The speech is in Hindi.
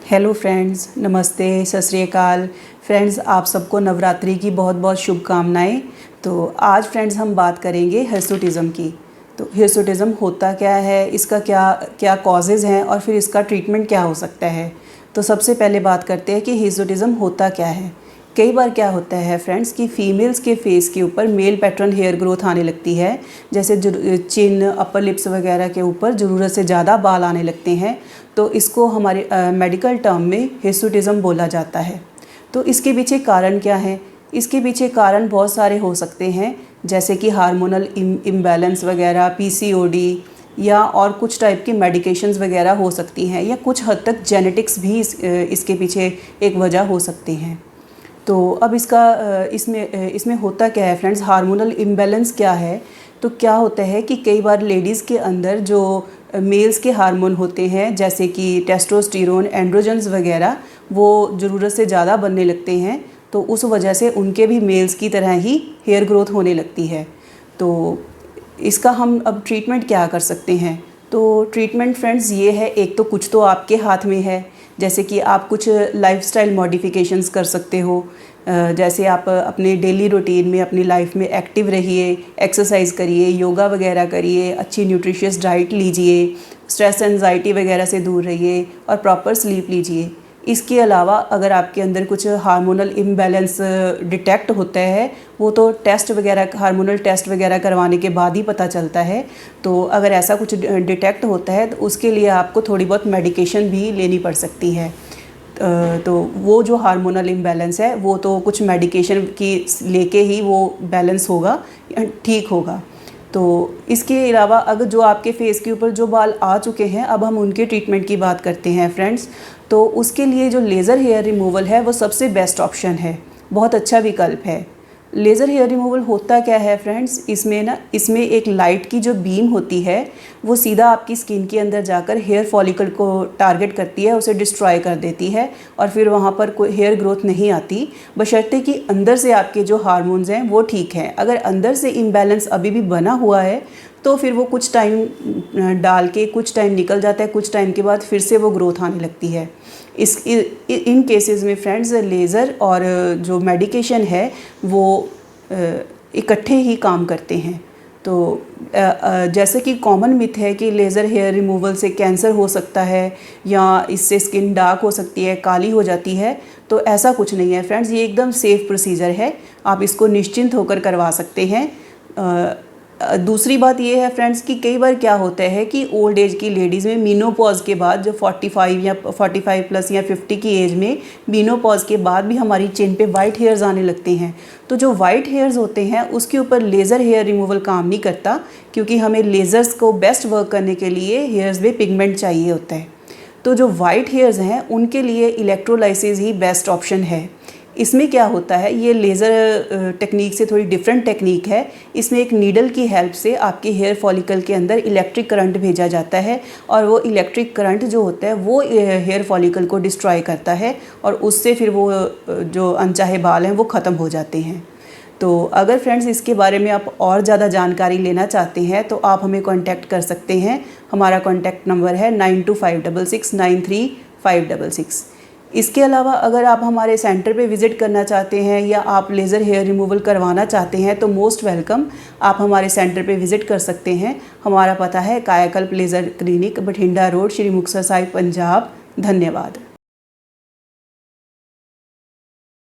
हेलो फ्रेंड्स, नमस्ते, सत श्री अकाल। फ्रेंड्स, आप सबको नवरात्रि की बहुत बहुत शुभकामनाएं। तो आज फ्रेंड्स हम बात करेंगे हिर्सुटिज़म की। तो हिर्सुटिज़म होता क्या है, इसका क्या क्या कॉजेज़ हैं और फिर इसका ट्रीटमेंट क्या हो सकता है। तो सबसे पहले बात करते हैं कि हिर्सुटिज़म होता क्या है। कई बार क्या होता है फ्रेंड्स कि फ़ीमेल्स के फेस के ऊपर मेल पैटर्न हेयर ग्रोथ आने लगती है, जैसे चिन, अपर लिप्स वगैरह के ऊपर ज़रूरत से ज़्यादा बाल आने लगते हैं। तो इसको हमारे मेडिकल टर्म में हिर्सुटिज़म बोला जाता है। तो इसके पीछे कारण क्या है? इसके पीछे कारण बहुत सारे हो सकते हैं, जैसे कि हार्मोनल इम्बैलेंस वगैरह, पीसीओडी या और कुछ टाइप की मेडिकेशंस वगैरह हो सकती हैं, या कुछ हद तक जेनेटिक्स भी इसके पीछे एक वजह हो सकती हैं। तो अब इसमें होता क्या है फ्रेंड्स, हार्मोनल इम्बैलेंस क्या है? तो क्या होता है कि कई बार लेडीज़ के अंदर जो मेल्स के हार्मोन होते हैं, जैसे कि टेस्टोस्टेरोन, एंड्रोजन्स वगैरह, वो ज़रूरत से ज़्यादा बनने लगते हैं। तो उस वजह से उनके भी मेल्स की तरह ही हेयर ग्रोथ होने लगती है। तो इसका हम अब ट्रीटमेंट क्या कर सकते हैं? तो ट्रीटमेंट फ्रेंड्स ये है, एक तो कुछ तो आपके हाथ में है, जैसे कि आप कुछ लाइफस्टाइल मॉडिफिकेशंस कर सकते हो। जैसे आप अपने डेली रूटीन में, अपनी लाइफ में एक्टिव रहिए, एक्सरसाइज करिए, योगा वगैरह करिए, अच्छी न्यूट्रिशियस डाइट लीजिए, स्ट्रेस एंजाइटी वगैरह से दूर रहिए और प्रॉपर स्लीप लीजिए। इसके अलावा अगर आपके अंदर कुछ हार्मोनल इम्बैलेंस डिटेक्ट होता है, वो तो टेस्ट वगैरह, हार्मोनल टेस्ट वगैरह करवाने के बाद ही पता चलता है। तो अगर ऐसा कुछ डिटेक्ट होता है तो उसके लिए आपको थोड़ी बहुत मेडिकेशन भी लेनी पड़ सकती है। तो वो जो हार्मोनल इम्बैलेंस है वो तो कुछ मेडिकेशन की लेके ही वो बैलेंस होगा, ठीक होगा। तो इसके अलावा अगर जो आपके फेस के ऊपर जो बाल आ चुके हैं, अब हम उनके ट्रीटमेंट की बात करते हैं फ्रेंड्स। तो उसके लिए जो लेज़र हेयर रिमूवल है वो सबसे बेस्ट ऑप्शन है, बहुत अच्छा विकल्प है। लेज़र हेयर रिमूवल होता क्या है फ्रेंड्स, इसमें एक लाइट की जो बीम होती है वो सीधा आपकी स्किन के अंदर जाकर हेयर फॉलिकल को टारगेट करती है, उसे डिस्ट्रॉय कर देती है और फिर वहाँ पर कोई हेयर ग्रोथ नहीं आती, बशर्ते कि अंदर से आपके जो हार्मोन्स हैं वो ठीक हैं। अगर अंदर से इम्बैलेंस अभी भी बना हुआ है तो फिर वो कुछ टाइम डाल के कुछ टाइम निकल जाता है, कुछ टाइम के बाद फिर से वो ग्रोथ आने लगती है। इन केसेस में फ्रेंड्स लेज़र और जो मेडिकेशन है वो इकट्ठे ही काम करते हैं। तो जैसे कि कॉमन मिथ है कि लेज़र हेयर रिमूवल से कैंसर हो सकता है या इससे स्किन डार्क हो सकती है, काली हो जाती है। तो ऐसा कुछ नहीं है फ्रेंड्स, ये एकदम सेफ़ प्रोसीजर है, आप इसको निश्चिंत होकर करवा सकते हैं। दूसरी बात ये है फ्रेंड्स कि कई बार क्या होता है कि ओल्ड एज की लेडीज़ में मीनोपॉज के बाद, जो 45 या 45 प्लस या 50 की एज में मीनोपॉज के बाद भी हमारी चिन पे वाइट हेयर्स आने लगते हैं। तो जो वाइट हेयर्स होते हैं उसके ऊपर लेज़र हेयर रिमूवल काम नहीं करता, क्योंकि हमें लेज़र्स को बेस्ट वर्क करने के लिए हेयर्स में पिगमेंट चाहिए होता है। तो जो वाइट हेयर्स हैं उनके लिए इलेक्ट्रोलाइसिस ही बेस्ट ऑप्शन है। इसमें क्या होता है, ये लेज़र टेक्निक से थोड़ी डिफरेंट टेक्निक है। इसमें एक नीडल की हेल्प से आपके हेयर फॉलिकल के अंदर इलेक्ट्रिक करंट भेजा जाता है और वो इलेक्ट्रिक करंट जो होता है वो हेयर फॉलिकल को डिस्ट्रॉय करता है और उससे फिर वो जो अनचाहे बाल हैं वो ख़त्म हो जाते हैं। तो अगर फ्रेंड्स इसके बारे में आप और ज़्यादा जानकारी लेना चाहते हैं तो आप हमें कांटेक्ट कर सकते हैं। हमारा कांटेक्ट नंबर है 9256693566। इसके अलावा अगर आप हमारे सेंटर पे विज़िट करना चाहते हैं या आप लेज़र हेयर रिमूवल करवाना चाहते हैं तो मोस्ट वेलकम, आप हमारे सेंटर पे विज़िट कर सकते हैं। हमारा पता है कायाकल्प laser clinic, Bathinda road, Shri Muktsar Sahib, Punjab. धन्यवाद।